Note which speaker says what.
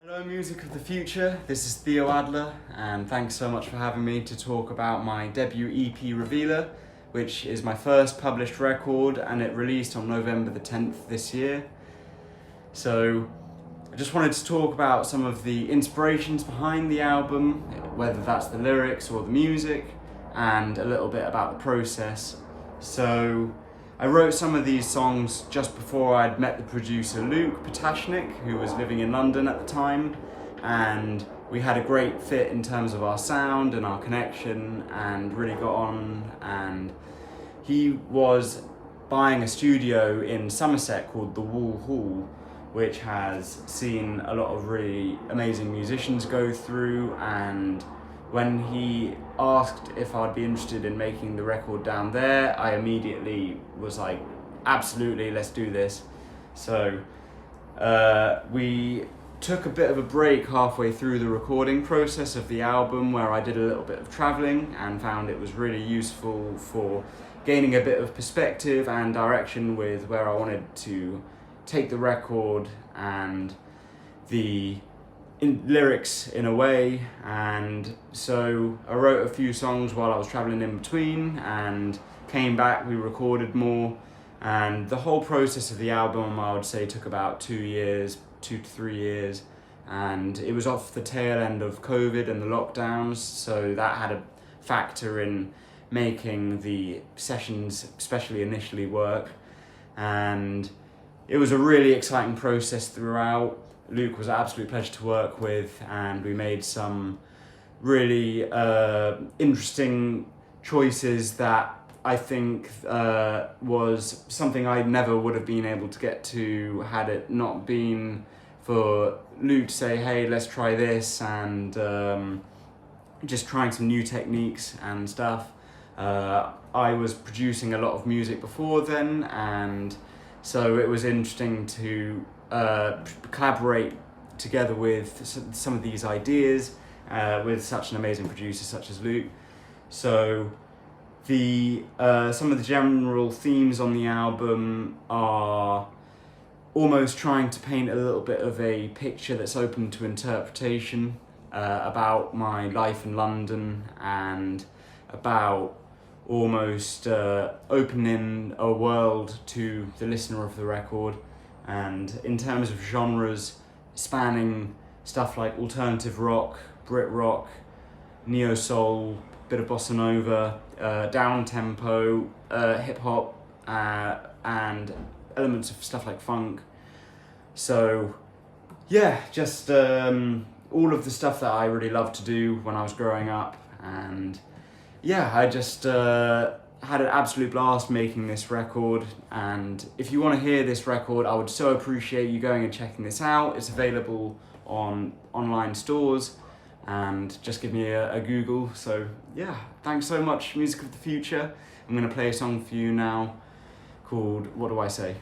Speaker 1: Hello Music of the Future, this is Theo Adler and thanks so much for having me to talk about my debut EP Revealer, which is my first published record and it released on November the 10th this year. So I just wanted to talk about some of the inspirations behind the album, whether that's the lyrics or the music, and a little bit about the process. So I wrote some of these songs just before I'd met the producer Luke Potashnik, who was living in London at the time, and we had a great fit in terms of our sound and our connection and really got on. And he was buying a studio in Somerset called the Wall Hall, which has seen a lot of really amazing musicians go through, and when he asked if I'd be interested in making the record down there, I immediately was like, absolutely, let's do this. So we took a bit of a break halfway through the recording process of the album, where I did a little bit of traveling and found it was really useful for gaining a bit of perspective and direction with where I wanted to take the record and the lyrics in a way. And so I wrote a few songs while I was traveling in between and came back, we recorded more, and the whole process of the album I would say took about 2 to 3 years, and it was off the tail end of COVID and the lockdowns, so that had a factor in making the sessions, especially initially, work. And it was a really exciting process throughout. Luke was an absolute pleasure to work with, and we made some really interesting choices that I think was something I never would have been able to get to had it not been for Luke to say, hey, let's try this, and just trying some new techniques and stuff. I was producing a lot of music before then, and so it was interesting to collaborate together with some of these ideas with such an amazing producer such as Luke. So the some of the general themes on the album are almost trying to paint a little bit of a picture that's open to interpretation about my life in London, and about almost opening a world to the listener of the record. And in terms of genres, spanning stuff like alternative rock, Brit rock, neo soul, bit of bossa nova, down tempo, hip hop, and elements of stuff like funk. So yeah, just all of the stuff that I really loved to do when I was growing up. And yeah, I just had an absolute blast making this record. And if you want to hear this record, I would so appreciate you going and checking this out. It's available on online stores, and just give me a Google. So yeah, thanks so much, Music of the Future. I'm going to play a song for you now called What Do I Say?